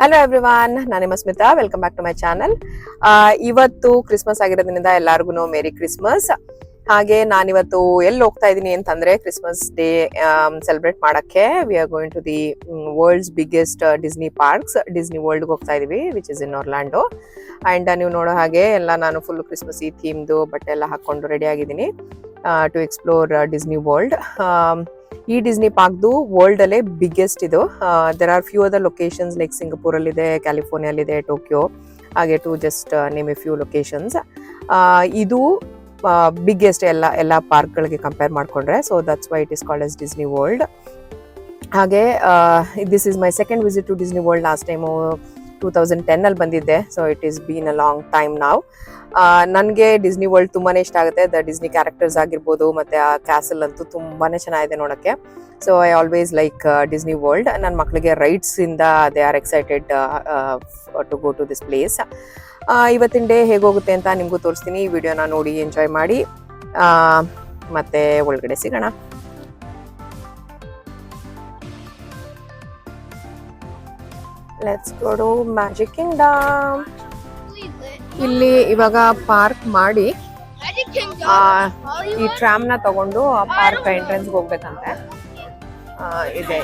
Hello everyone, ನಾನು ನಿಮ್ಮ Smita. Welcome back to my channel. ಇವತ್ತು ಕ್ರಿಸ್ಮಸ್ ಆಗಿರೋದ್ರಿಂದ ಎಲ್ಲಾರ್ಗು ಮೇರಿ ಕ್ರಿಸ್ಮಸ್. ಹಾಗೆ ನಾನಿವತ್ತು ಎಲ್ಲಿ ಹೋಗ್ತಾ ಇದ್ದೀನಿ ಅಂತಂದ್ರೆ ಕ್ರಿಸ್ಮಸ್ ಡೇ ಸೆಲೆಬ್ರೇಟ್ ಮಾಡಕ್ಕೆ we are going to the world's biggest Disney parks, Disney ವರ್ಲ್ಡ್ಗೆ ಹೋಗ್ತಾ ಇದೀವಿ, which is in Orlando. And ನೀವು ನೋಡೋ ಹಾಗೆ ಎಲ್ಲ ನಾನು ಫುಲ್ ಕ್ರಿಸ್ಮಸ್ ಈ ಥೀಮ್ದು ಬಟ್ಟೆ ಎಲ್ಲ ಹಾಕೊಂಡು ರೆಡಿ ಆಗಿದ್ದೀನಿ ಟು ಎಕ್ಸ್ಪ್ಲೋರ್ ಡಿಸ್ನಿ ವರ್ಲ್ಡ್. ಈ ಡಿಸ್ನಿ ಪಾರ್ಕ್ದು ವರ್ಲ್ಡ್ ಅಲ್ಲೇ ಬಿಗ್ಗೆಸ್ಟ್ ಇದು. There are few other locations like Singapore ಅಲ್ಲಿ ಇದೆ, ಕ್ಯಾಲಿಫೋರ್ನಿಯಲ್ಲಿದೆ, ಟೋಕಿಯೋ, ಹಾಗೆ to just name a few locations. ಇದು ಬಿಗ್ಗೆಸ್ಟ್ ಎಲ್ಲ ಪಾರ್ಕ್ಗಳಿಗೆ ಕಂಪೇರ್ ಮಾಡಿಕೊಂಡ್ರೆ. So that's why it is called as Disney World. ಹಾಗೆ this is my second visit to Disney World. Last time 2010 ಅಲ್ಲಿ ಬಂದಿದ್ದೆ. So it is been a long time ನಾವ್. ನನಗೆ Disney world ತುಂಬಾನೇ ಇಷ್ಟ ಆಗುತ್ತೆ. ದ ಡಿಸ್ನಿ ಕ್ಯಾರೆಕ್ಟರ್ಸ್ ಆಗಿರ್ಬೋದು, ಮತ್ತೆ ಆ ಕ್ಯಾಸಲ್ ಅಂತೂ ತುಂಬಾನೇ ಚೆನ್ನಾಗಿದೆ ನೋಡಕ್ಕೆ. So I always like Disney world. ನನ್ನ ಮಕ್ಕಳಿಗೆ ರೈಡ್ಸ್ ಇಂದ they are excited to go to this place. ಇವತ್ತಿನ ಡೇ ಹೇಗೋಗುತ್ತೆ ಅಂತ ನಿಮಗೂ ತೋರಿಸ್ತೀನಿ. ಈ ವಿಡಿಯೋನ ನೋಡಿ ಎಂಜಾಯ್ ಮಾಡಿ, ಮತ್ತೆ ಒಳಗಡೆ ಸಿಗೋಣ. Let's go to magic kingdom. ಇಲ್ಲಿ ಇವಾಗ ಪಾರ್ಕ್ ಮಾಡಿ ಈ ಟ್ರಾಮ್ ನ ತಗೊಂಡು ಆ ಪಾರ್ಕ್ ಎಂಟ್ರೆನ್ಸ್ ಹೋಗ್ಬೇಕಂತೆ. ಇದೆ ಈ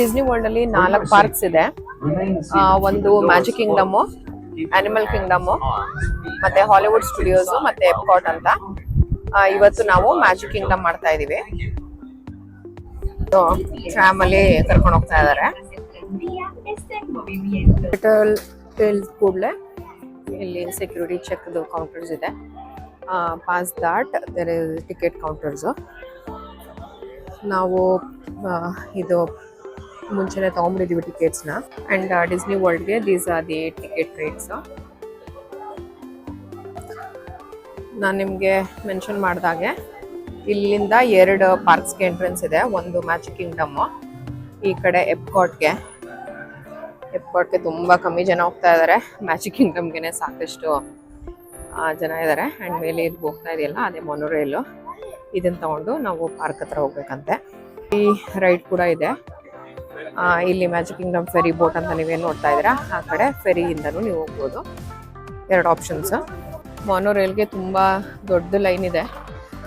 ಡಿಸ್ನಿ ವರ್ಲ್ಡ್ ಅಲ್ಲಿ 4 ಪಾರ್ಕ್ಸ್ ಇದೆ. ಒಂದು ಮ್ಯಾಜಿಕ್ ಕಿಂಗ್ಡಮ್, ಅನಿಮಲ್ ಕಿಂಗ್ಡಮ್, ಮತ್ತೆ ಹಾಲಿವುಡ್ ಸ್ಟುಡಿಯೋಸ್, ಮತ್ತೆ ಎಪ್ಕಾಟ್ ಅಂತ. ಇವತ್ತು ನಾವು ಮ್ಯಾಜಿಕ್ ಕಿಂಗ್ಡಮ್ ಮಾಡ್ತಾ ಇದೀವಿ. ಟ್ರಾಮ್ ಅಲ್ಲಿ ಕರ್ಕೊಂಡು ಹೋಗ್ತಾ ಇದಾರೆ. ಕೂಡಲೇ ಇಲ್ಲಿ ಸೆಕ್ಯೂರಿಟಿ ಚೆಕ್ ಕೌಂಟರ್ಸ್ ಇದೆ. Pass that there is ticket counters. ನಾವು ಇದು ಮುಂಚೆನೆ ತಗೊಂಡ್ಬಿಟ್ಟಿದೀವಿ ಟಿಕೆಟ್ಸ್ನ. ಅಂಡ್ ಡಿಸ್ನಿ ವರ್ಲ್ಡ್ಗೆ these are the ticket rates. ನಾನು ನಿಮಗೆ ಮೆನ್ಷನ್ ಮಾಡಿದಾಗೆ ಇಲ್ಲಿಂದ 2 ಪಾರ್ಕ್ಸ್ಗೆ ಎಂಟ್ರೆನ್ಸ್ ಇದೆ. ಒಂದು ಮ್ಯಾಜಿಕ್ ಕಿಂಗ್ಡಮ್, ಈ ಕಡೆ ಎಪ್ಕಾಟ್ಗೆ ತುಂಬ ಕಮ್ಮಿ ಜನ ಹೋಗ್ತಾ ಇದ್ದಾರೆ. ಮ್ಯಾಜಿಕ್ ಕಿಂಗ್ಡಮ್ಗೆ ಸಾಕಷ್ಟು ಜನ ಇದ್ದಾರೆ. ಆ್ಯಂಡ್ ಮೇಲೆ ಇಲ್ಲಿ ಹೋಗ್ತಾ ಇದೆಯಲ್ಲ ಅದೇ ಮೊನೊರೈಲು. ಇದನ್ನು ತಗೊಂಡು ನಾವು ಪಾರ್ಕ್ ಹತ್ರ ಹೋಗ್ಬೇಕಂತೆ. ಈ ರೈಡ್ ಕೂಡ ಇದೆ. ಇಲ್ಲಿ ಮ್ಯಾಜಿಕ್ ಕಿಂಗ್ಡಮ್ ಫೆರಿ ಬೋಟ್ ಅಂತ ನೀವೇನು ನೋಡ್ತಾ ಇದ್ದೀರಾ, ಆ ಕಡೆ ಫೆರಿಯಿಂದನೂ ನೀವು ಹೋಗ್ಬೋದು. 2 ಆಪ್ಷನ್ಸ್. ಮೊನೊರೈಲ್ಗೆ ತುಂಬ ದೊಡ್ಡ ಲೈನ್ ಇದೆ.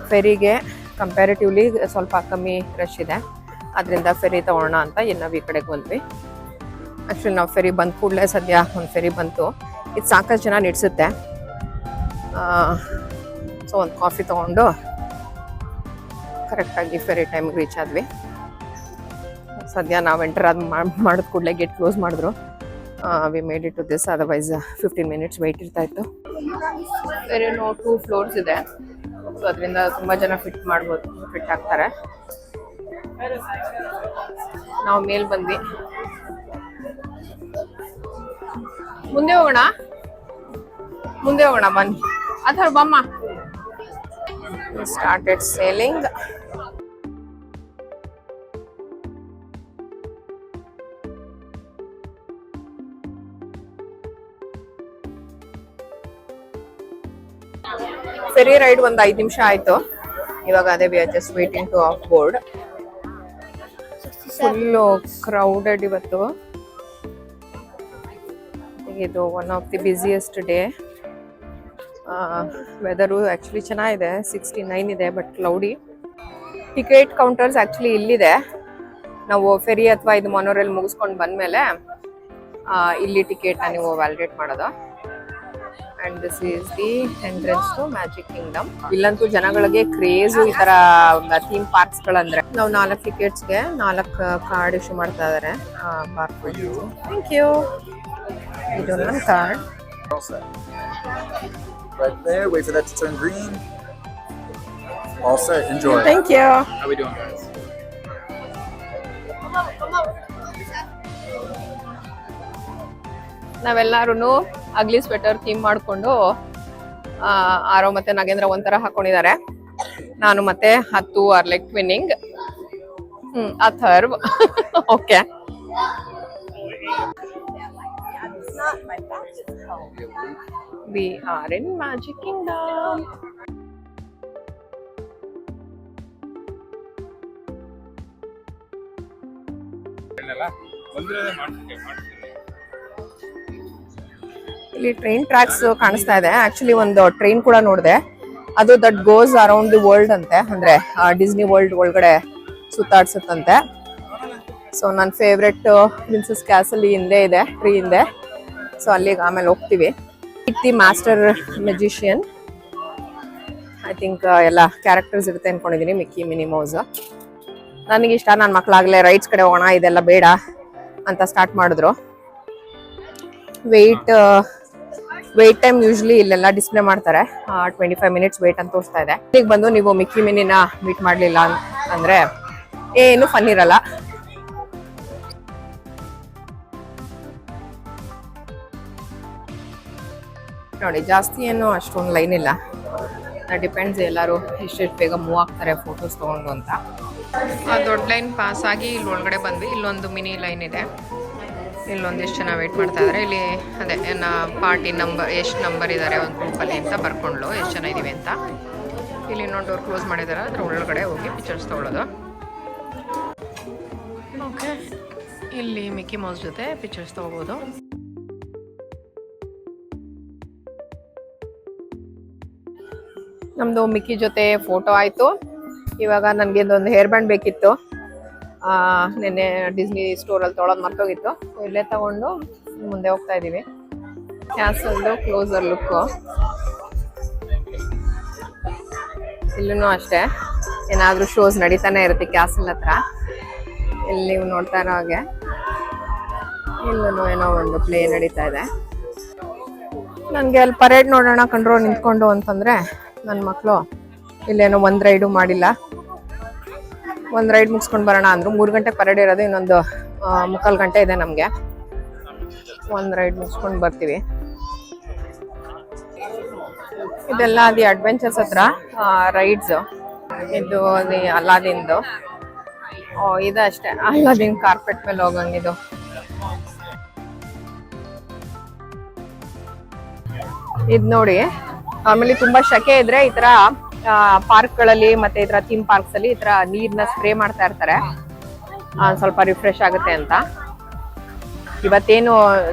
ಫೆರಿಗೆ ಕಂಪ್ಯಾರಿಟಿವ್ಲಿ ಸ್ವಲ್ಪ ಕಮ್ಮಿ ರಶ್ ಇದೆ. ಅದರಿಂದ ಫೆರಿ ತಗೊಳ್ಳೋಣ ಅಂತ ನಾವು ಈ ಕಡೆಗೆ ಬಂದ್ವಿ. ಆ್ಯಕ್ಚುಲಿ ನಾವು ಫೆರಿ ಬಂದ ಕೂಡಲೇ ಸದ್ಯ ಒಂದು ಫೆರಿ ಬಂತು. ಇದು ಸಾಕಷ್ಟು ಜನ ನಿಡ್ಸುತ್ತೆ. ಸೊ ಒಂದು ಕಾಫಿ ತೊಗೊಂಡು ಕರೆಕ್ಟಾಗಿ ಫೆರಿ ಟೈಮ್ಗೆ ರೀಚ್ ಆದ್ವಿ. ಸದ್ಯ ನಾವು ಎಂಟರ್ ಮಾಡಿದ ಕೂಡಲೇ ಗೇಟ್ ಕ್ಲೋಸ್ ಮಾಡಿದ್ರು. We made it to this, otherwise 15 minutes wait ಇರ್ತಾ ಇತ್ತು. ಬೇರೆ 2 ಫ್ಲೋರ್ಸ್ ಇದೆ. ಸೊ ಅದರಿಂದ ತುಂಬ ಜನ ಫಿಟ್ ಆಗ್ತಾರೆ. ನಾವು ಮೇಲ್ ಬಂದ್ವಿ. ಮುಂದೆ ಹೋಗೋಣ ಬನ್ನಿ. ಅಥವಾ ಬಮ್ಮ ಸ್ಟಾರ್ಟೆಡ್ ಸೇಲಿಂಗ್. ಫೆರಿ ರೈಡ್ ಒಂದು 5 ನಿಮಿಷ ಆಯ್ತು. ಇವಾಗ ಅದೇ we are just waiting to off board. Full crowded ಇವತ್ತು. ಇದು one of the busiest day. Weather actually ಚೆನ್ನಾಗಿದೆ. 69 ಇದೆ, but cloudy. Ticket counters actually ಇಲ್ಲಿದೆ. ನಾವು ಫೆರಿ ಅಥವಾ ಇದು ಮೊನೊರೈಲ್ ಮುಗಿಸ್ಕೊಂಡು ಬಂದಮೇಲೆ ಇಲ್ಲಿ ಟಿಕೆಟ್ನ ನೀವು ವ್ಯಾಲಿಡೇಟ್ ಮಾಡೋದು. And this is the entrance to magic Kingdom. ಇಲ್ಲಂತೂ ಜನಗಳಿಗೆ ಕ್ರೇಜು ಈ ತರ ಥೀಮ್ ಪಾರ್ಕ್ಸ್ ಗಳಂದ್ರೆ. ನಾವು 4 ಟಿಕೆಟ್ಸ್ಗೆ 4 ಕಾರ್ಡ್ ಇಶ್ಯೂ ಮಾಡ್ತಾ ಇದಾರೆ. Thank you. ಇದು ನನ್ನ card. Right there, wait for that to turn green. All set, enjoy. Thank you. How we doing, guys? ನಾವೆಲ್ಲರೂ ಅಗ್ಲಿ ಸ್ವೆಟರ್ ಥೀಮ್ ಮಾಡಿಕೊಂಡು ಆರೋ ಮತ್ತೆ ನಾಗೇಂದ್ರ ಒಂಥರ ಹಾಕೊಂಡಿದ್ದಾರೆ. ನಾನು ಮತ್ತೆ ಹತ್ತು are like twinning. Atharv. Okay. We are in Magic Kingdom. ಇಲ್ಲಿ ಟ್ರೈನ್ ಟ್ರ್ಯಾಕ್ಸ್ ಕಾಣಿಸ್ತಾ ಇದೆ. ಆಕ್ಚುಲಿ ಒಂದು ಟ್ರೈನ್ ಕೂಡ ನೋಡಿದೆ, ಅದು that goes around the world ಅಂತೆ, ಅಂದ್ರೆ ಡಿಸ್ನಿ ವರ್ಲ್ಡ್ ಒಳಗಡೆ ಸುತ್ತಾಡ್ಸುತ್ತಂತೆ. ಸೊ ನನ್ನ ಫೇವ್ರೆಟ್ ಪ್ರಿನ್ಸಸ್ ಕ್ಯಾಸಲ್ ಹಿಂದೆ ಇದೆ, ಟ್ರೀ ಹಿಂದೆ. ಸೊ ಅಲ್ಲಿಗೆ ಆಮೇಲೆ ಹೋಗ್ತೀವಿ. The master magician, I think ಎಲ್ಲ ಕ್ಯಾರೆಕ್ಟರ್ಸ್ ಇರುತ್ತೆ ಅನ್ಕೊಂಡಿದೀನಿ. ಮಿಕ್ಕಿ, ಮಿನಿ ಮೌಸ್ ನನಗಿಷ್ಟ. ನನ್ನ ಮಕ್ಕಳಾಗಲೇ ರೈಟ್ಸ್ ಕಡೆ ಹೋಗೋಣ, ಇದೆಲ್ಲ ಬೇಡ ಅಂತ ಸ್ಟಾರ್ಟ್ ಮಾಡಿದ್ರು. ವೆಯ್ಟ್ ಟೈಮ್ ಯೂಶ್ವಲಿ ಇಲ್ಲೆಲ್ಲ ಡಿಸ್ಪ್ಲೇ ಮಾಡ್ತಾರೆ. 25 ಮಿನಿಟ್ಸ್ ವೇಟ್ ಅಂತ ತೋರಿಸ್ತಾ ಇದೆ. ಈಗ ಬಂದು ನೀವು ಮಿಕ್ಕಿ ಮಿನಿನ ಮೀಟ್ ಮಾಡಲಿಲ್ಲ ಅಂದ್ರೆ ಏನು ಫನ್ ಇರಲ್ಲ. ನೋಡಿ, ಜಾಸ್ತಿ ಏನು ಅಷ್ಟೊಂದು ಲೈನ್ ಇಲ್ಲ. ಡಿಪೆಂಡ್ಸ್ ಎಲ್ಲರೂ ಎಷ್ಟೆಷ್ಟು ಬೇಗ ಮೂವ್ ಆಗ್ತಾರೆ ಫೋಟೋಸ್ ತೊಗೊಂಡು ಅಂತ. ದೊಡ್ಡ ಲೈನ್ ಪಾಸ್ ಆಗಿ ಇಲ್ಲಿ ಒಳಗಡೆ ಬಂದ್ವಿ. ಇಲ್ಲೊಂದು ಮಿನಿ ಲೈನ್ ಇದೆ. ಇಲ್ಲೊಂದಿಷ್ಟು ಜನ ವೇಟ್ ಮಾಡ್ತಾ ಇದ್ದಾರೆ. ಇಲ್ಲಿ ಅದೇ ಪಾರ್ಟಿ ನಂಬರ್, ಎಷ್ಟು ನಂಬರ್ ಇದ್ದಾರೆ ಒಂದು ಗ್ರೂಪಲ್ಲಿ ಅಂತ ಬರ್ಕೊಂಡ್ಲು, ಎಷ್ಟು ಜನ ಇದ್ದೀವಿ ಅಂತ. ಇಲ್ಲಿ ಇನ್ನೊಂದು ಡೋರ್ ಕ್ಲೋಸ್ ಮಾಡಿದ್ದಾರೆ, ಅದ್ರ ಒಳಗಡೆ ಹೋಗಿ ಪಿಕ್ಚರ್ಸ್ ತೊಗೊಳ್ಳೋದು. ಓಕೆ, ಇಲ್ಲಿ ಮಿಕ್ಕಿ ಮೌಸ್ ಜೊತೆ ಪಿಕ್ಚರ್ಸ್ ತೊಗೋಬೋದು. ನಮ್ಮದು ಮಿಕ್ಕಿ ಜೊತೆ ಫೋಟೋ ಆಯಿತು. ಇವಾಗ ನನಗೆ ಒಂದು ಹೇರ್ ಬ್ಯಾಂಡ್ ಬೇಕಿತ್ತು. ನಿನ್ನೆ ಡಿಸ್ನಿ ಸ್ಟೋರಲ್ಲಿ ತೊಗೊಳೋದು ಮರ್ತೋಗಿತ್ತು. ಇಲ್ಲೇ ತಗೊಂಡು ಮುಂದೆ ಹೋಗ್ತಾ ಇದ್ದೀವಿ. ಕ್ಯಾಸಲ್ದು ಕ್ಲೋಸರ್ ಲುಕ್ಕು. ಇಲ್ಲೂ ಅಷ್ಟೇ, ಏನಾದರೂ ಶೋಸ್ ನಡೀತಾನೆ ಇರುತ್ತೆ ಕ್ಯಾಸಲ್ ಹತ್ರ. ಇಲ್ಲಿ ನೀವು ನೋಡ್ತಾ ಇರೋ ಹಾಗೆ ಇಲ್ಲೂ ಏನೋ ಒಂದು ಪ್ಲೇ ನಡೀತಾ ಇದೆ. ನನಗೆ ಅಲ್ಲಿ ಪರೇಡ್ ನೋಡೋಣ ಕಂಡ್ರೋ ನಿಂತ್ಕೊಂಡು ಅಂತಂದರೆ ನನ್ನ ಮಕ್ಕಳು ಇಲ್ಲೇನೋ ಒಂದು ರೈಡು ಮಾಡಿಲ್ಲ. ಒಂದು ರೈಡ್ ಮುಗಿಸ್ಕೊಂಡು ಬರೋಣ ಅಂದರು. 3 ಗಂಟೆಗೆ ಪರೇಡ್ ಇರೋದು, ಇನ್ನೊಂದು 3/4 ಗಂಟೆ ಇದೆ ನಮಗೆ. ಒಂದು ರೈಡ್ ಮುಗಿಸ್ಕೊಂಡು ಬರ್ತೀವಿ. ಇದೆಲ್ಲ ದಿ ಅಡ್ವೆಂಚರ್ಸ್ ಹತ್ರ ರೈಡ್ಸು. ಇದು ದಿ ಅಲ್ಲಾದಿನ್ದು. ಇದು ಅಷ್ಟೇ, ಅಲ್ಲಾದಿನ್ ಕಾರ್ಪೆಟ್ ಮೇಲೆ ಹೋಗಂಗಿದು. ಇದು ನೋಡಿ, ಆಮೇಲೆ ತುಂಬಾ ಶೆಕೆ ಇದ್ರೆ ಈ ತರ ಪಾರ್ಕ್ಗಳಲ್ಲಿ ಮತ್ತೆ ಈ ತರ ಥೀಮ್ ಪಾರ್ಕ್ಸ್ ಅಲ್ಲಿ ಈ ತರ ನೀರ್ನ ಸ್ಪ್ರೇ ಮಾಡ್ತಾ ಇರ್ತಾರೆ, ಸ್ವಲ್ಪ ರಿಫ್ರೆಶ್ ಆಗುತ್ತೆ ಅಂತ. ಇವತ್ತೇನು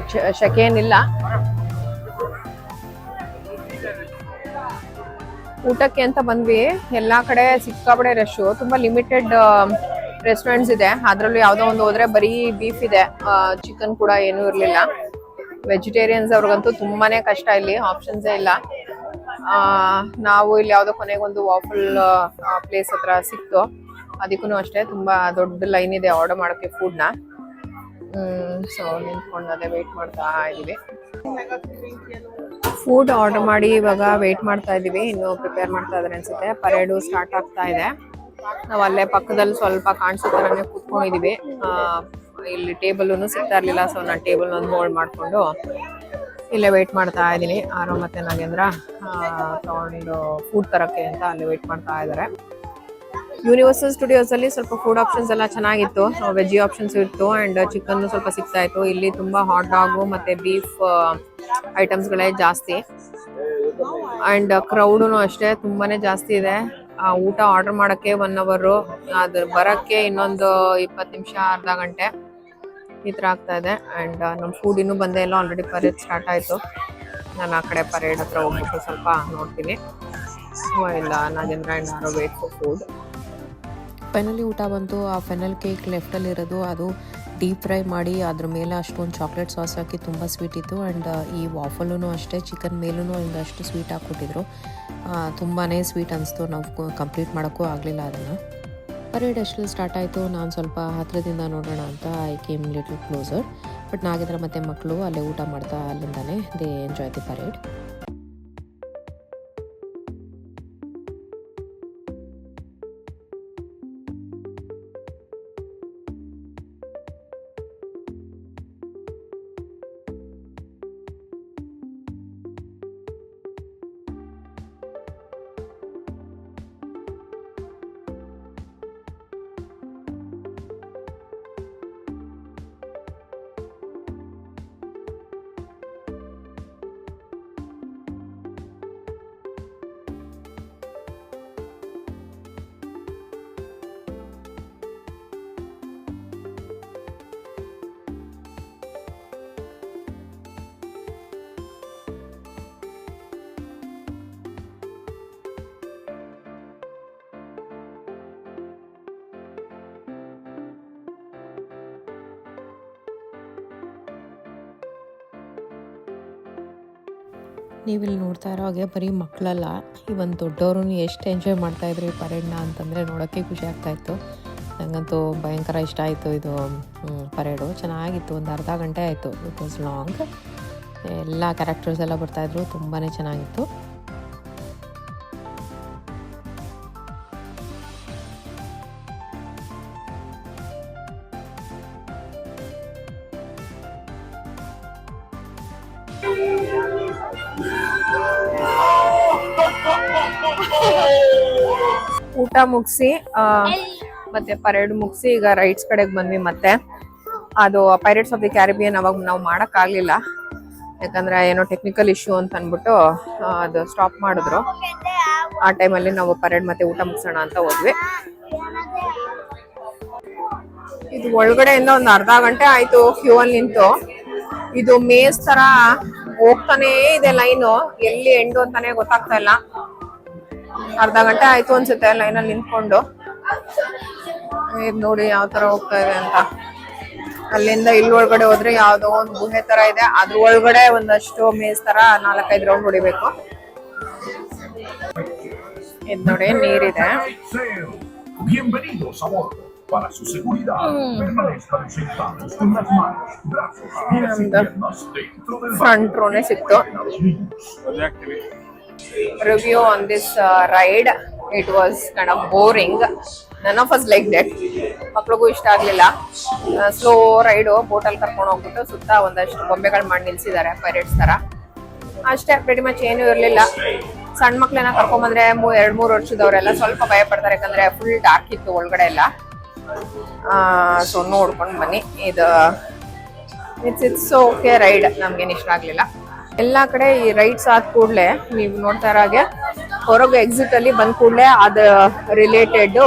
ಶೆಕೆ ಏನಿಲ್ಲ. ಊಟಕ್ಕೆ ಅಂತ ಬಂದ್ವಿ. ಎಲ್ಲಾ ಕಡೆ ಸಿಕ್ಕಾಪಡೆ ರಶ್, ತುಂಬಾ ಲಿಮಿಟೆಡ್ ರೆಸ್ಟೋರೆಂಟ್ಸ್ ಇದೆ. ಅದ್ರಲ್ಲೂ ಯಾವ್ದೋ ಒಂದು ಹೋದ್ರೆ ಬರೀ ಬೀಫ್ ಇದೆ, ಚಿಕನ್ ಕೂಡ ಏನೂ ಇರ್ಲಿಲ್ಲ. ವೆಜಿಟೇರಿಯನ್ಸ್ ಅವ್ರಿಗಂತೂ ತುಂಬಾನೇ ಕಷ್ಟ, ಇಲ್ಲಿ ಆಪ್ಷನ್ಸೇ ಇಲ್ಲ. ನಾವು ಇಲ್ಲಿ ಯಾವುದೋ ಕೊನೆಗೊಂದು ವಾಫಲ್ ಪ್ಲೇಸ್ ಹತ್ರ ಸಿಕ್ತು. ಅದಕ್ಕೂ ಅಷ್ಟೇ ತುಂಬಾ ದೊಡ್ಡ ಲೈನ್ ಇದೆ ಆರ್ಡರ್ ಮಾಡೋಕ್ಕೆ ಫುಡ್ನ. ಸೊ ನಿಂತ್ಕೊಂಡು ಅದೇ ವೇಟ್ ಮಾಡ್ತಾ ಇದೀವಿ. ಫುಡ್ ಆರ್ಡರ್ ಮಾಡಿ ಇವಾಗ ವೇಟ್ ಮಾಡ್ತಾ ಇದೀವಿ. ಇನ್ನು ಪ್ರಿಪೇರ್ ಮಾಡ್ತಾ ಇದಾರೆ ಅನ್ಸುತ್ತೆ. ಪರೇಡು ಸ್ಟಾರ್ಟ್ ಆಗ್ತಾ ಇದೆ. ನಾವು ಅಲ್ಲೇ ಪಕ್ಕದಲ್ಲಿ ಸ್ವಲ್ಪ ಕಾಣಿಸೋ ಥರನೇ ಕೂತ್ಕೊಂಡಿದೀವಿ. ಇಲ್ಲಿ ಟೇಬಲ್ನು ಸಿಗ್ತಾ ಇರ್ಲಿಲ್ಲ. ಸೊ ನಾನು ಟೇಬಲ್ ಒಂದು ಹೋಲ್ಡ್ ಮಾಡಿಕೊಂಡು ಇಲ್ಲೇ ವೇಟ್ ಮಾಡ್ತಾ ಇದ್ದೀನಿ. ಆರೋ ಮತ್ತೆ ನಾಗೇಂದ್ರ ತಗೊಂಡು ಫುಡ್ ತರಕ್ಕೆ ಅಂತ ಅಲ್ಲಿ ವೇಟ್ ಮಾಡ್ತಾ ಇದ್ದಾರೆ. ಯೂನಿವರ್ಸಲ್ ಸ್ಟುಡಿಯೋಸ್ ಅಲ್ಲಿ ಸ್ವಲ್ಪ ಫುಡ್ ಆಪ್ಷನ್ಸ್ ಎಲ್ಲ ಚೆನ್ನಾಗಿತ್ತು. ವೆಜ್ ಆಪ್ಷನ್ಸ್ ಇತ್ತು ಅಂಡ್ ಚಿಕನ್ ಸ್ವಲ್ಪ ಸಿಗ್ತಾ ಇತ್ತು. ಇಲ್ಲಿ ತುಂಬಾ ಹಾಟ್ ಡಾಗು ಮತ್ತೆ ಬೀಫ್ ಐಟಮ್ಸ್ಗಳೇ ಜಾಸ್ತಿ. ಅಂಡ್ ಕ್ರೌಡೂ ಅಷ್ಟೇ ತುಂಬಾನೇ ಜಾಸ್ತಿ ಇದೆ. ಊಟ ಆರ್ಡರ್ ಮಾಡಕ್ಕೆ 1 ಅವರ್, ಅದ್ರ ಬರಕ್ಕೆ ಇನ್ನೊಂದು 20 ನಿಮಿಷ, ಅರ್ಧ ಗಂಟೆ ಈ ಥರ ಆಗ್ತಾ ಇದೆ. ಆ್ಯಂಡ್ ನಮ್ಮ ಫುಡ್ ಇನ್ನೂ ಬಂದೇ ಇಲ್ಲ. ಆಲ್ರೆಡಿ ಪರೇಡ್ ಸ್ಟಾರ್ಟ್ ಆಯಿತು. ನಾನು ಆ ಕಡೆ ಪರೇಡ್ ಹತ್ರ ಹೋಗ್ಬಿಟ್ಟು ಸ್ವಲ್ಪ ನೋಡ್ತೀನಿ. ಇಲ್ಲ Nagendra and Aaro wait for food. Finally ಊಟ ಬಂತು. ಆ ಫೆನಲ್ ಕೇಕ್ ಲೆಫ್ಟಲ್ಲಿರೋದು ಅದು ಡೀಪ್ ಫ್ರೈ ಮಾಡಿ ಅದ್ರ ಮೇಲೆ ಅಷ್ಟೊಂದು ಚಾಕ್ಲೇಟ್ ಸಾಸ್ ಹಾಕಿ ತುಂಬ ಸ್ವೀಟ್ ಇತ್ತು. ಆ್ಯಂಡ್ ಈ ವಾಫಲೂ ಅಷ್ಟೇ ಚಿಕನ್ ಮೇಲೂ ಒಂದಷ್ಟು ಸ್ವೀಟ್ ಹಾಕ್ಕೊಟ್ಟಿದ್ರು. ತುಂಬಾ ಸ್ವೀಟ್ ಅನಿಸ್ತು. ನಾವು ಕಂಪ್ಲೀಟ್ ಮಾಡೋಕ್ಕೂ ಆಗಲಿಲ್ಲ ಅದನ್ನು. ಪರೇಡ್ ಅಷ್ಟಲ್ಲಿ ಸ್ಟಾರ್ಟ್ ಆಯಿತು. ನಾನು ಸ್ವಲ್ಪ ಹತ್ತಿರದಿಂದ ನೋಡೋಣ ಅಂತ I came little closer. But ನಾಗಿದ್ರೆ ಮತ್ತೆ ಮಕ್ಕಳು ಅಲ್ಲೇ ಊಟ ಮಾಡ್ತಾ ಅಲ್ಲಿಂದಾನೆ ದೇ ಎಂಜಾಯ್ ದಿ ಪರೇಡ್. ನೀವಿಲ್ಲಿ ನೋಡ್ತಾ ಇರೋ ಹಾಗೆ ಬರೀ ಮಕ್ಕಳಲ್ಲ, ಇವನ್ ದೊಡ್ಡವರು ಎಷ್ಟು ಎಂಜಾಯ್ ಮಾಡ್ತಾಯಿದ್ರು ಈ ಪರೇಡ್ನ ಅಂತಂದರೆ ನೋಡೋಕ್ಕೆ ಖುಷಿ ಆಗ್ತಾಯಿತ್ತು. ನನಗಂತೂ ಭಯಂಕರ ಇಷ್ಟ ಆಯಿತು ಇದು ಪರೇಡು. ಚೆನ್ನಾಗಿತ್ತು, ಒಂದು ಅರ್ಧ ಗಂಟೆ ಆಯಿತು. It was long. ಎಲ್ಲ ಕ್ಯಾರೆಕ್ಟರ್ಸ್ ಎಲ್ಲ ಬರ್ತಾಯಿದ್ರು, ತುಂಬಾ ಚೆನ್ನಾಗಿತ್ತು. ಊಟ ಮುಗಿಸಿ ಮತ್ತೆ ಪರೇಡ್ ಮುಗಿಸಿ ಈಗ ರೈಡ್ಸ್ ಕಡೆಗೆ ಬಂದ್ವಿ. ಮತ್ತೆ ಅದು ಪೈರೇಟ್ಸ್ ಆಫ್ ದಿ ಕ್ಯಾರಿಬಿಯನ್ ಅವಾಗ ನಾವು ಮಾಡೋಕ್ಕಾಗಲಿಲ್ಲ, ಯಾಕಂದ್ರೆ ಏನೋ ಟೆಕ್ನಿಕಲ್ ಇಶ್ಯೂ ಅಂತ ಅಂದ್ಬಿಟ್ಟು ಅದು ಸ್ಟಾಪ್ ಮಾಡಿದ್ರು. ಆ ಟೈಮಲ್ಲಿ ನಾವು ಪರೇಡ್ ಮತ್ತೆ ಊಟ ಮುಗಿಸೋಣ ಅಂತ ಹೋದ್ವಿ. ಇದು ಒಳಗಡೆಯಿಂದ ಒಂದು ಅರ್ಧ ಗಂಟೆ ಆಯ್ತು ಕ್ಯೂ ಅಲ್ಲಿ ನಿಂತು. ಇದು ಮೇಸ್ ತರ ಹೋಗ್ತಾನೆ ಇದೆ ಲೈನು, ಎಲ್ಲಿ ಎಂಡು ಅಂತಾನೆ ಗೊತ್ತಾಗ್ತಾ ಇಲ್ಲ. ಅರ್ಧ ಗಂಟೆ ಆಯ್ತು ಅನ್ಸುತ್ತೆ ಲೈನಲ್ಲಿ ನಿಂತ್ಕೊಂಡು. ನೋಡಿ ಯಾವ ತರ ಹೋಗ್ತಾ ಇದೆ ಅಂತ. ಅಲ್ಲಿಂದ ಇಲ್ಲಿ ಒಳಗಡೆ ಹೋದ್ರೆ ಯಾವ್ದೋ ಒಂದು ಗುಹೆ ತರ ಇದೆ, ಅದ್ರ ಒಳಗಡೆ ಒಂದಷ್ಟು ಮೇಸ್ ತರ 4-5 ರೌಂಡ್ ಹೊಡಿಬೇಕು. ಇದ್ ನೋಡಿ ನೀರಿದೆ. Para su seguridad, permanezcan sentados con las manos, brazos y las piernas dentro del front ರೋನೆ ಸಿಕ್ತು. Review on this ride. It was kind of boring. None of us liked it. ಮಕ್ಳಿಗೂ ಇಷ್ಟ ಆಗ್ಲಿಲ್ಲ. ಸ್ಲೋ ರೈಡ್, ಬೋಟಲ್ಲಿ ಕರ್ಕೊಂಡು ಹೋಗ್ಬಿಟ್ಟು ಸುತ್ತ ಒಂದಷ್ಟು ಗೊಂಬೆಗಳು ಮಾಡಿ ನಿಲ್ಸಿದ್ದಾರೆ ಪೈರೇಟ್ಸ್ ತರ. ಅಷ್ಟೇ, ಪ್ರೆಟಿ ಮಚ್ ಏನೂ ಇರಲಿಲ್ಲ. ಸಣ್ಣ ಮಕ್ಳನ್ನ ಕರ್ಕೊಂಬಂದ್ರೆ 2-3 ವರ್ಷದವರೆಲ್ಲ ಸ್ವಲ್ಪ ಭಯ ಪಡ್ತಾರೆ, ಯಾಕಂದ್ರೆ ಫುಲ್ ಡಾರ್ಕ್ ಇತ್ತು ಒಳಗಡೆ ಎಲ್ಲ. ಸೊ ನೋಡ್ಕೊಂಡು ಬನ್ನಿ. ಇದು ಇಟ್ಸ್ ಓಕೆ ರೈಡ್, ನಮ್ಗೇನು ಇಷ್ಟ ಆಗ್ಲಿಲ್ಲ. ಎಲ್ಲಾ ಕಡೆ ಈ ರೈಡ್ಸ್ ಆದ ಕೂಡಲೇ ನೀವು ನೋಡ್ತಾ ಇರೋ ಹಾಗೆ ಹೊರಗೆ ಎಕ್ಸಿಟ್ ಅಲ್ಲಿ ಬಂದ ಕೂಡಲೇ ಅದು ರಿಲೇಟೆಡ್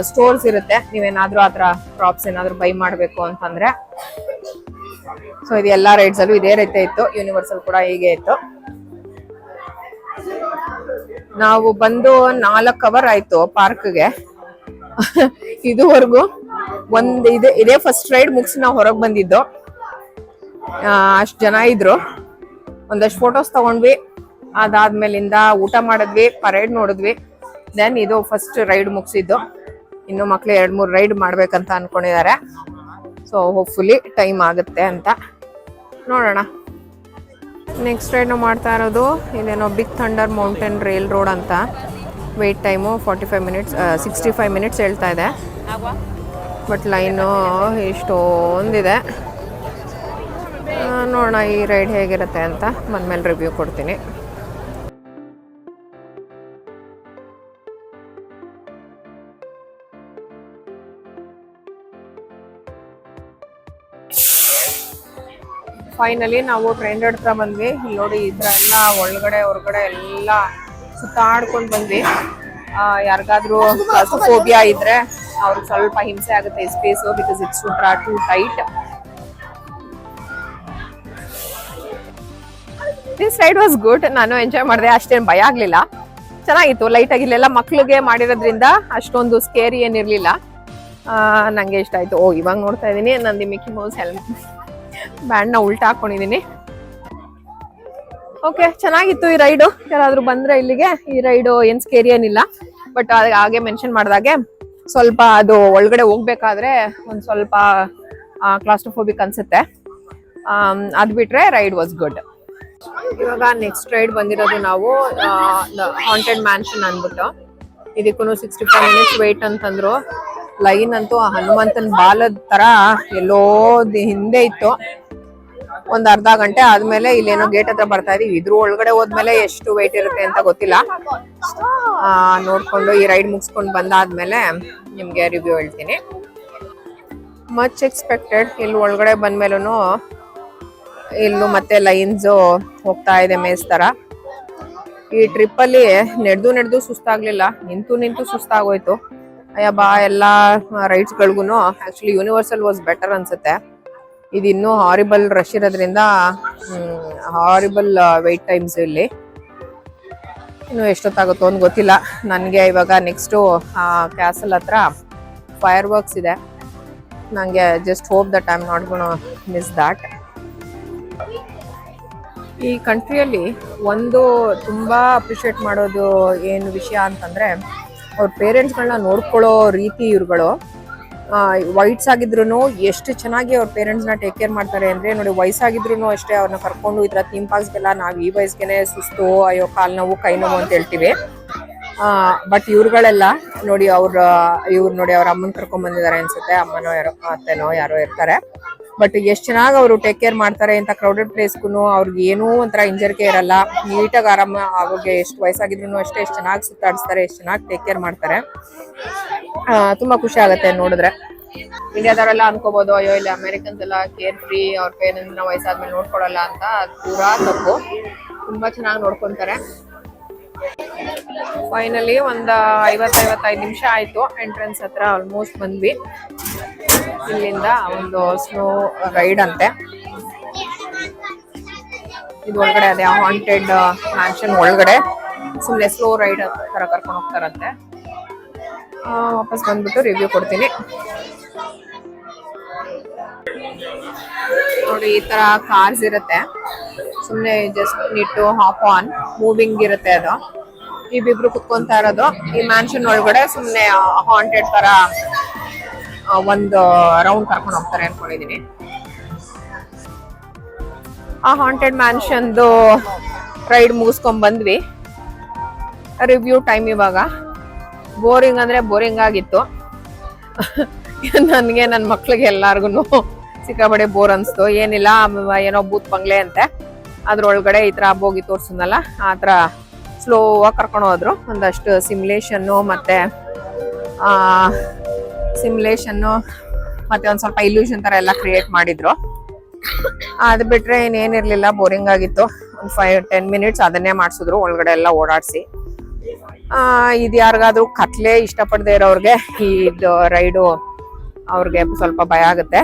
ಸ್ಟೋರ್ಸ್ ಇರುತ್ತೆ. ನೀವೇನಾದ್ರೂ ಆ ಥರ ಪ್ರಾಪ್ಸ್ ಏನಾದ್ರು ಬೈ ಮಾಡಬೇಕು ಅಂತಂದ್ರೆ. ಸೊ ಇದು ಎಲ್ಲಾ ರೈಡ್ಸ್ ಅಲ್ಲೂ ಇದೇ ರೀತಿ ಇತ್ತು. ಯೂನಿವರ್ಸಲ್ ಕೂಡ ಹೀಗೆ ಇತ್ತು. ನಾವು ಬಂದು 4 ಅವರ್ ಆಯ್ತು ಪಾರ್ಕ್ಗೆ. ಇದುವರೆಗೂ ಇದೇ ಫಸ್ಟ್ ರೈಡ್ ಮುಗಿಸಿ ನಾವು ಹೊರಗೆ ಬಂದಿದ್ದು. ಅಷ್ಟು ಜನ ಇದ್ರು. ಒಂದಷ್ಟು ಫೋಟೋಸ್ ತಗೊಂಡ್ವಿ. ಅದಾದ್ಮೇಲಿಂದ ಊಟ ಮಾಡಿದ್ವಿ, ಪರೇಡ್ ನೋಡಿದ್ವಿ. ದೆನ್ ಇದು ಫಸ್ಟ್ ರೈಡ್ ಮುಗಿಸಿದ್ದು. ಇನ್ನು ಮಕ್ಳು 2-3 ರೈಡ್ ಮಾಡ್ಬೇಕಂತ ಅನ್ಕೊಂಡಿದ್ದಾರೆ. ಸೊ ಹೋಪ್ಫುಲಿ ಟೈಮ್ ಆಗುತ್ತೆ ಅಂತ ನೋಡೋಣ. ನೆಕ್ಸ್ಟ್ ರೈಡ್ ನಾವು ಮಾಡ್ತಾ ಇರೋದು ಇದೇನೋ Big Thunder Mountain Railroad ಅಂತ. ವೇಟ್ ಟೈಮು 45 ಮಿನಿಟ್ಸ್ 65 ಮಿನಿಟ್ಸ್ ಹೇಳ್ತಾ ಇದೆ. ಬಟ್ ಲೈನು ಇಷ್ಟೊಂದಿದೆ. ನೋಡೋಣ ಈ ರೈಡ್ ಹೇಗಿರುತ್ತೆ ಅಂತ ಬಂದ್ಮೇಲೆ ರಿವ್ಯೂ ಕೊಡ್ತೀನಿ. ಫೈನಲಿ ನಾವು ಟ್ರೈನ್ ರೋಡ್ ಹತ್ರ ಬಂದ್ವಿ. ಇಲ್ಲಿ ನೋಡಿ, ಇದ್ರ ಎಲ್ಲ ಒಳಗಡೆ ಹೊರಗಡೆ ಎಲ್ಲ ಸುತ್ತಾಡ್ಕೊಂಡು ಬಂದ್ವಿ. ಯಾರಿಗಾದ್ರೂ ಕ್ಲಾಸ್ಟ್ರೋಫೋಬಿಯಾ ಇದ್ರೆ ಅವ್ರಿಗೆ ಸ್ವಲ್ಪ ಹಿಂಸೆ ಆಗುತ್ತೆ ಈ space, because it's too tight. This ride was good. ನಾನು ಎಂಜಾಯ್ ಮಾಡಿದೆ, ಅಷ್ಟೇನು ಭಯ ಆಗ್ಲಿಲ್ಲ, ಚೆನ್ನಾಗಿತ್ತು. ಲೈಟ್ ಆಗಿ ಇಲ್ಲೆಲ್ಲ ಮಕ್ಳಿಗೆ ಮಾಡಿರೋದ್ರಿಂದ ಅಷ್ಟೊಂದು ಸ್ಕೇರಿ ಏನಿರ್ಲಿಲ್ಲ. ನಂಗೆ ಇಷ್ಟ ಆಯ್ತು. ಇವಾಗ ನೋಡ್ತಾ ಇದೀನಿ ನಂದು ಮಿಕ್ಕಿ ಮೌಸ್ ಬ್ಯಾಂಡ್ನ ಉಲ್ಟಾ ಹಾಕೊಂಡಿದೀನಿ. ಓಕೆ, ಚೆನ್ನಾಗಿತ್ತು ಈ ರೈಡು. ಯಾರಾದ್ರೂ ಬಂದ್ರೆ ಇಲ್ಲಿಗೆ, ಈ ರೈಡು ಏನ್ ಸ್ಕೇರಿ ಏನಿಲ್ಲ. ಬಟ್ ಹಾಗೆ ಮೆನ್ಷನ್ ಮಾಡಿದಾಗೆ ಸ್ವಲ್ಪ ಅದು ಒಳಗಡೆ ಹೋಗ್ಬೇಕಾದ್ರೆ ಒಂದ್ ಸ್ವಲ್ಪ ಕ್ಲಾಸ್ಟ್ರೋಫೋಬಿಕ್ ಅನ್ಸುತ್ತೆ. ಅದ್ ಬಿಟ್ರೆ ರೈಡ್ ವಾಸ್ ಗುಡ್. ಇವಾಗ ನೆಕ್ಸ್ಟ್ ರೈಡ್ ಬಂದಿರೋದು ನಾವು ಹಾಂಟೆಡ್ ಮ್ಯಾನ್ಷನ್ ಅನ್ಬಿಟ್ಟು. ಇದಕ್ಕೂ 65 ಮಿನಿಟ್ಸ್ ವೇಟ್ ಅಂತಂದ್ರು. ಲೈನ್ ಅಂತೂ ಹನುಮಂತನ ಬಾಲದ ತರ ಎಲ್ಲೋ ಹಿಂದೆ ಇತ್ತು. ಒಂದ್ ಅರ್ಧ ಗಂಟೆ ಆದ್ಮೇಲೆ ಇಲ್ಲೇನೋ ಗೇಟ್ ಹತ್ರ ಬರ್ತಾ ಇದೀವಿ. ಇದ್ರ ಒಳಗಡೆ ಹೋದ್ಮೇಲೆ ಎಷ್ಟು ವೇಟ್ ಇರುತ್ತೆ ಅಂತ ಗೊತ್ತಿಲ್ಲ. ನೋಡ್ಕೊಂಡು ಈ ರೈಡ್ ಮುಗಿಸ್ಕೊಂಡು ಬಂದಾದ್ಮೇಲೆ ನಿಮ್ಗೆ ರಿವ್ಯೂ ಹೇಳ್ತೀನಿ. Much expected. ಇಲ್ಲಿ ಒಳಗಡೆ ಬಂದ್ಮೇಲೂ ಇಲ್ಲೂ ಮತ್ತೆ ಲೈನ್ಸ್ ಹೋಗ್ತಾ ಇದೆ ಮೇಸ್ ತರ. ಈ ಟ್ರಿಪ್ ಅಲ್ಲಿ ನಡೆದು ಸುಸ್ತಾಗ್ಲಿಲ್ಲ, ನಿಂತು ಸುಸ್ತಾಗೋಯ್ತು. ಅಯ್ಯ ಬಾ, ಎಲ್ಲಾ ರೈಡ್ಸ್ ಗಳಿಗೂ ಆಕ್ಚುಲಿ ಯೂನಿವರ್ಸಲ್ ವಾಸ್ ಬೆಟರ್ ಅನ್ಸುತ್ತೆ. ಇದು ಇನ್ನೂ ಹಾರಿಬಲ್ ರಶ್ ಇರೋದ್ರಿಂದ ಹಾರಿಬಲ್ ವೇಟ್ ಟೈಮ್ಸ್ ಇಲ್ಲಿ. ಇನ್ನು ಎಷ್ಟೊತ್ತಾಗುತ್ತೋ ಅಂತ ಗೊತ್ತಿಲ್ಲ ನನಗೆ. ಇವಾಗ ನೆಕ್ಸ್ಟು ಕ್ಯಾಸಲ್ ಹತ್ರ ಫೈರ್ ವರ್ಕ್ಸ್ ಇದೆ. ನನಗೆ just hope that I am not gonna miss that. ಈ ಕಂಟ್ರಿಯಲ್ಲಿ ಒಂದು ತುಂಬಾ ಅಪ್ರಿಷಿಯೇಟ್ ಮಾಡೋದು ಏನು ವಿಷಯ ಅಂತಂದ್ರೆ ಅವ್ರ ಪೇರೆಂಟ್ಸ್ಗಳನ್ನ ನೋಡ್ಕೊಳ್ಳೋ ರೀತಿ ಇವ್ರುಗಳು. ವೈಟ್ಸ್ ಆಗಿದ್ರು ಎಷ್ಟು ಚೆನ್ನಾಗಿ ಅವ್ರ ಪೇರೆಂಟ್ಸ್ನ ಟೇಕ್ ಕೇರ್ ಮಾಡ್ತಾರೆ ಅಂದ್ರೆ ನೋಡಿ, ವಯಸ್ಸಾಗಿದ್ರು ಅಷ್ಟೇ ಅವ್ರನ್ನ ಕರ್ಕೊಂಡು ಈ ತರ ಥೀಮ್ ಪಾರ್ಕ್ಸ್ಗೆಲ್ಲ ನಾವು ಈ ವಯಸ್ಸಿಗೆ ಸುಸ್ತು, ಅಯ್ಯೋ ಕಾಲ್ ನೋವು ಕೈ ನೋವು ಅಂತ ಹೇಳ್ತೀವಿ. ಬಟ್ ಇವ್ರುಗಳೆಲ್ಲ ನೋಡಿ, ಇವ್ರು ನೋಡಿ ಅವ್ರ ಅಮ್ಮನ್ ಕರ್ಕೊಂಡ್ ಬಂದಿದ್ದಾರೆ ಅನ್ಸುತ್ತೆ, ಅಮ್ಮನೋ ಯಾರೋ ಅತ್ತೆನೋ ಯಾರೋ ಇರ್ತಾರೆ. ಬಟ್ ಎಷ್ಟ್ ಚೆನ್ನಾಗಿ ಅವರು ಟೇಕ್ ಕೇರ್ ಮಾಡ್ತಾರೆ ಅಂತ ಕ್ರೌಡೆಡ್ ಪ್ಲೇಸ್ಗೂ ಅವ್ರಿಗೆ ಏನೂ ಒಂಥರ ಹಿಂಜರಿಕೆ ಇರಲ್ಲ. ನೀಟಾಗಿ ಆರಾಮ ಅವ್ರಿಗೆ ಎಷ್ಟು ವಯಸ್ಸಾಗಿದ್ರು ಅಷ್ಟೇ ಎಷ್ಟು ಚೆನ್ನಾಗಿ ಸುತ್ತಾಡಿಸ್ತಾರೆ, ಎಷ್ಟು ಚೆನ್ನಾಗಿ ಟೇಕ್ ಕೇರ್ ಮಾಡ್ತಾರೆ. ತುಂಬಾ ಖುಷಿ ಆಗುತ್ತೆ ನೋಡಿದ್ರೆ. ಇಂಡಿಯಾದವರೆಲ್ಲ ಅನ್ಕೋಬಹುದು, ಅಯ್ಯೋ ಇಲ್ಲಿ ಅಮೆರಿಕನ್ಸ್ ಎಲ್ಲ ಕೇರ್ ಫ್ರೀ, ಅವ್ರ ಪೇರೆಂಟ್ಸ್ನ ವಯಸ್ಸಾದ್ಮೇಲೆ ನೋಡ್ಕೊಳಲ್ಲ ಅಂತ. ಅದು ಪೂರಾ ತಪ್ಪು. ತುಂಬಾ ಚೆನ್ನಾಗಿ ನೋಡ್ಕೊಂತಾರೆ. ಫೈನಲಿ ಒಂದು 50-55 ನಿಮಿಷ ಆಯ್ತು. ಎಂಟ್ರೆನ್ಸ್ ಹತ್ರ ಆಲ್ಮೋಸ್ಟ್ ಬಂದ್ವಿ. ಇಲ್ಲಿಂದ ಒಂದು ಸ್ನೋ ರೈಡ್ ಅಂತೆ, ಇದು ಒಳಗಡೆ ಅದೇ ಹಾಂಟೆಡ್ ಮ್ಯಾನ್ಷನ್ ಒಳಗಡೆ ಸುಮ್ಮನೆ ಸ್ಲೋ ರೈಡ್ ತರ ಕರ್ಕೊಂಡು ಹೋಗ್ತಾರಂತೆ. ವಾಪಸ್ ಬಂದ್ಬಿಟ್ಟು ರಿವ್ಯೂ ಕೊಡ್ತೀನಿ. ನೋಡಿ, ಈ ತರ ಕಾರ್ಸ್ ಇರುತ್ತೆ, ಸುಮ್ಮನೆ just need to hop on, moving ಇರುತ್ತೆ ಅದು. ಇಬ್ಬಿಬ್ರು ಕುತ್ಕೊಂತಾ ಇರೋದು ಈ ಮ್ಯಾನ್ಷನ್ ಒಳಗಡೆ. ಸುಮ್ಮನೆ ಹಾಂಟೆಡ್ ತರ ಒಂದು ರೌಂಡ್ ಕರ್ಕೊಂಡು ಹೋಗ್ತಾರೆ ಅನ್ಕೊಂಡಿದೀನಿ. ಆ ಹಾಂಟೆಡ್ ಮ್ಯಾನ್ಷನ್ದು ರೈಡ್ ಮುಗಿಸ್ಕೊಂಡ್ ಬಂದ್ವಿ. ರಿವ್ಯೂ ಟೈಮ್ ಇವಾಗ. ಬೋರಿಂಗ್ ಅಂದ್ರೆ ಬೋರಿಂಗ್ ಆಗಿತ್ತು ನನಗೆ, ನನ್ನ ಮಕ್ಳಿಗೆ ಎಲ್ಲಾರ್ಗು ಸಿಕ್ಕಾಬಡೆ ಬೋರ್ ಅನ್ಸ್ತು. ಏನಿಲ್ಲ, ಏನೋ ಬೂತ್ ಬಂಗ್ಲೆ ಅಂತೆ, ಅದ್ರೊಳಗಡೆ ಈ ತರ ಬೋಗಿ ತೋರ್ಸನಲ್ಲ ಆ ತರ ಸ್ಲೋ ಆಗಿ ಕರ್ಕೊಂಡು ಹೋದ್ರು. ಒಂದಷ್ಟು ಸಿಮ್ಯುಲೇಷನ್ನು ಮತ್ತೆ ಒಂದ್ ಸ್ವಲ್ಪ ಇಲ್ಯೂಷನ್ ತರ ಎಲ್ಲ ಕ್ರಿಯೇಟ್ ಮಾಡಿದ್ರು. ಅದ್ ಬಿಟ್ರೆ ಇನ್ನೇನಿರ್ಲಿಲ್ಲ, ಬೋರಿಂಗ್ ಆಗಿತ್ತು. ಒಂದ್ 5-10 ಮಿನಿಟ್ಸ್ ಅದನ್ನೇ ಮಾಡ್ಸಿದ್ರು, ಒಳಗಡೆ ಎಲ್ಲ ಓಡಾಡ್ಸಿ. ಇದು ಯಾರಿಗಾದ್ರೂ ಕತ್ಲೆ ಇಷ್ಟಪಡದೆ ಇರೋರ್ಗೆ ಇದು ರೈಡು ಅವ್ರಿಗೆ ಸ್ವಲ್ಪ ಭಯ ಆಗುತ್ತೆ.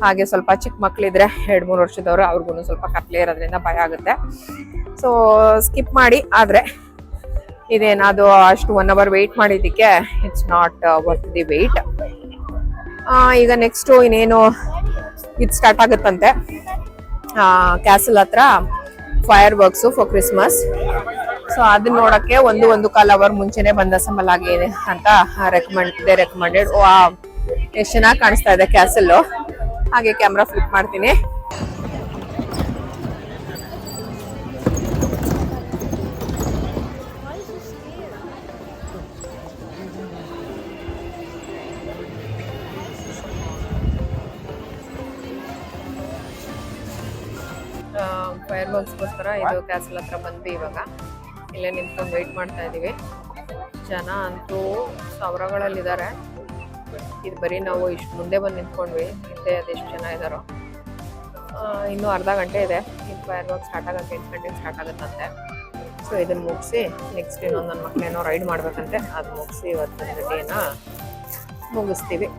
ಹಾಗೆ ಸ್ವಲ್ಪ ಚಿಕ್ಕ ಮಕ್ಳಿದ್ರೆ 2-3 ವರ್ಷದವ್ರು, ಅವ್ರಿಗೂ ಸ್ವಲ್ಪ ಕತ್ಲೆ ಇರೋದ್ರಿಂದ ಭಯ ಆಗುತ್ತೆ. ಸೊ ಸ್ಕಿಪ್ ಮಾಡಿ. ಆದ್ರೆ ಇದೇನಾದ್ರು ಅಷ್ಟು 1 hour ವೆಯ್ಟ್ ಮಾಡಿದ್ದಕ್ಕೆ it's not worth the wait. ಈಗ ನೆಕ್ಸ್ಟ್ ಇನ್ನೇನು ಇದು ಸ್ಟಾರ್ಟ್ ಆಗುತ್ತಂತೆ ಕ್ಯಾಸಲ್ ಹತ್ರ, fireworks for Christmas. So ಅದನ್ನ ನೋಡಕ್ಕೆ 1.25 hour ಮುಂಚೆನೆ ಬಂದ ಸಂಬಳ ಆಗಿದೆ ಅಂತ ರೆಕಮೆಂಡೆಡ್. ಎಷ್ಟು ಚೆನ್ನಾಗಿ ಕಾಣಿಸ್ತಾ ಇದೆ ಕ್ಯಾಸಲ್. ಹಾಗೆ ಕ್ಯಾಮ್ರಾ ಫ್ಲಿಪ್ ಮಾಡ್ತೀನಿ. ಫೈರ್ ವರ್ಕ್ಸ್ಗೋಸ್ಕರ ಇದು ಕ್ಯಾಸಲ್ ಹತ್ರ ಬಂದ್ವಿ. ಇವಾಗ ಇಲ್ಲೇ ನಿಂತ್ಕೊಂಡು ವೆಯ್ಟ್ ಮಾಡ್ತಾ ಇದೀವಿ. ಜನ ಅಂತೂ ಸಾವಿರಗಳಲ್ಲಿದ್ದಾರೆ. ಇದು ಬರೀ ನಾವು ಇಷ್ಟು ಮುಂದೆ ಬಂದು ನಿಂತ್ಕೊಂಡ್ವಿ, ಹಿಂದೆ ಅದೆಷ್ಟು ಜನ ಇದ್ದಾರೋ. ಇನ್ನೂ ಅರ್ಧ ಗಂಟೆ ಇದೆ. ಇದು ಫೈರ್ ವರ್ಕ್ ಸ್ಟಾರ್ಟ್ ಆಗೋಕ್ಕೆ 8 ಗಂಟೆಗೆ ಸ್ಟಾರ್ಟ್ ಆಗುತ್ತಂತೆ. ಸೊ ಇದನ್ನು ಮುಗಿಸಿ ನೆಕ್ಸ್ಟ್ ಇನ್ನೊಂದು ನನ್ನ ಮಕ್ಕಳೇನೋ ರೈಡ್ ಮಾಡ್ಬೇಕಂತೆ, ಅದು ಮುಗಿಸಿ ಇವತ್ತಿನ ಡೇನ ಮುಗಿಸ್ತೀವಿ.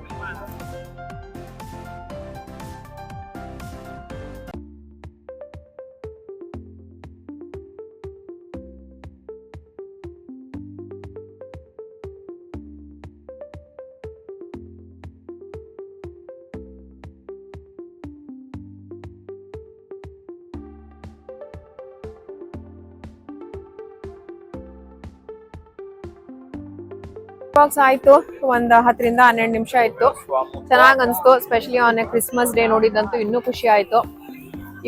ಬಾಕ್ಸ್ ಆಯ್ತು, ಒಂದ್ 10-12 ನಿಮಿಷ ಆಯ್ತು. ಚೆನ್ನಾಗ್ ಅನ್ಸ್ತು. ಸ್ಪೆಷಲಿ ಆನ್ ಕ್ರಿಸ್ಮಸ್ ಡೇ ನೋಡಿದಂತೂ ಇನ್ನೂ ಖುಷಿ ಆಯ್ತು.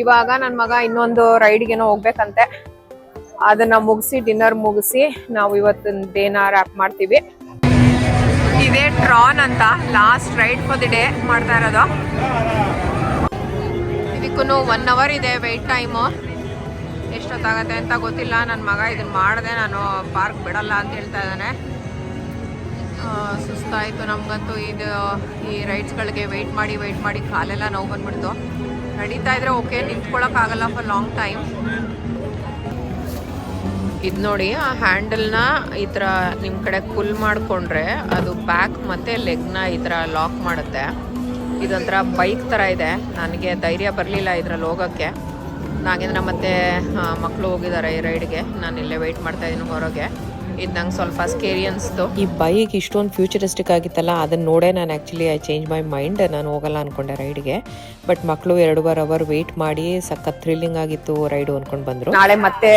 ಇವಾಗ ನನ್ ಮಗ ಇನ್ನೊಂದು ರೈಡ್ಗೇನೋ ಹೋಗ್ಬೇಕಂತೆ, ಅದನ್ನ ಮುಗಿಸಿ ಡಿನ್ನರ್ ಮುಗಿಸಿ ನಾವು ಇವತ್ತಿನ ಡೇನ ರ್ಯಾಪ್ ಮಾಡ್ತೀವಿ. ಇದೇ ಟ್ರಾನ್ ಅಂತ last ride for the day ಮಾಡ್ತಾ ಇರೋದು. ಇದಕ್ಕೂ 1 hour ಇದೆ ವೆಯ್ಟ್ ಟೈಮು. ಎಷ್ಟೊತ್ತಾಗತ್ತೆ ಅಂತ ಗೊತ್ತಿಲ್ಲ. ನನ್ನ ಮಗ ಇದನ್ನ ಮಾಡಿದೆ, ನಾನು ಪಾರ್ಕ್ ಬಿಡಲ್ಲ ಅಂತ ಹೇಳ್ತಾ ಇದ್ದಾನೆ. ಸುಸ್ತಾಯಿತು ನಮಗಂತೂ. ಈ ರೈಡ್ಸ್ಗಳಿಗೆ ವೆಯ್ಟ್ ಮಾಡಿ ಕಾಲೆಲ್ಲ ನೋವು ಬಂದ್ಬಿಡ್ತು. ನಡೀತಾ ಇದ್ರೆ ಓಕೆ, ನಿಂತ್ಕೊಳ್ಳೋಕ್ಕಾಗಲ್ಲ ಫಾರ್ ಲಾಂಗ್ ಟೈಮ್. ಇದು ನೋಡಿ, ಆ ಹ್ಯಾಂಡಲ್ನ ಈ ಥರ ನಿಮ್ಮ ಕಡೆ ಪುಲ್ ಮಾಡಿಕೊಂಡ್ರೆ ಅದು ಬ್ಯಾಕ್ ಮತ್ತು ಲೆಗ್ನ ಈ ಥರ ಲಾಕ್ ಮಾಡುತ್ತೆ. ಇದೊಂಥರ ಬೈಕ್ ಥರ ಇದೆ. ನನಗೆ ಧೈರ್ಯ ಬರಲಿಲ್ಲ ಇದ್ರಲ್ಲಿ ಹೋಗೋಕ್ಕೆ. ನಾಗೇಂದ್ರ ಮತ್ತು ಮಕ್ಕಳು ಹೋಗಿದ್ದಾರೆ ಈ ರೈಡ್ಗೆ. ನಾನು ಇಲ್ಲೇ ವೆಯ್ಟ್ ಮಾಡ್ತಾಯಿದ್ದೀನಿ ಹೊರಗೆ. ಇದು ನಂಗೆ ಸ್ವಲ್ಪ ಸ್ಕೇರಿ ಅನಿಸ್ತು. ಈ ಬೈಕ್ ಇಷ್ಟೊಂದು ಫ್ಯೂಚರಿಸ್ಟಿಕ್ ಆಗಿತ್ತಲ್ಲ, ಅದನ್ನ ನೋಡೇ ನಾನು actually I change my mind. ನಾನು ಹೋಗಲ್ಲ ಅನ್ಕೊಂಡೆ ರೈಡ್ಗೆ. ಬಟ್ ಮಕ್ಕಳು 2.5 ಅವರ್ ವೇಟ್ ಮಾಡಿ ಸಖತ್ ಥ್ರಿಲ್ಲಿಂಗ್ ಆಗಿತ್ತು ರೈಡು ಅನ್ಕೊಂಡು ಬಂದರು. ನಾಳೆ ಮತ್ತೆ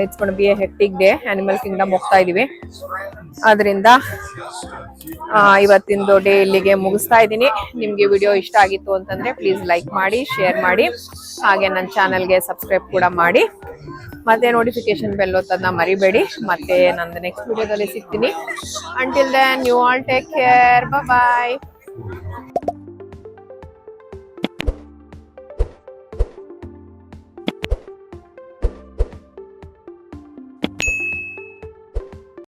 it's gonna be a hectic day. Animal kingdom ಹೋಗ್ತಾ ಇದೀವಿ. ಅದರಿಂದ ಇವತ್ತಿಂದು ಡೇ ಇಲ್ಲಿಗೆ ಮುಗಿಸ್ತಾ ಇದ್ದೀನಿ. ನಿಮಗೆ ವಿಡಿಯೋ ಇಷ್ಟ ಆಗಿತ್ತು ಅಂತಂದ್ರೆ ಪ್ಲೀಸ್ ಲೈಕ್ ಮಾಡಿ, ಶೇರ್ ಮಾಡಿ, ಹಾಗೆ ನನ್ನ ಚಾನಲ್ಗೆ ಸಬ್ಸ್ಕ್ರೈಬ್ ಕೂಡ ಮಾಡಿ. ಮತ್ತೆ ನೋಟಿಫಿಕೇಶನ್ ಬೆಲ್ ಒತ್ತೋದನ್ನ ಮರಿಬೇಡಿ. ಮತ್ತೆ ನಂದು ನೆಕ್ಸ್ಟ್ ವಿಡಿಯೋದಲ್ಲಿ ಸಿಗ್ತೀನಿ. Until then you all take care. Bye.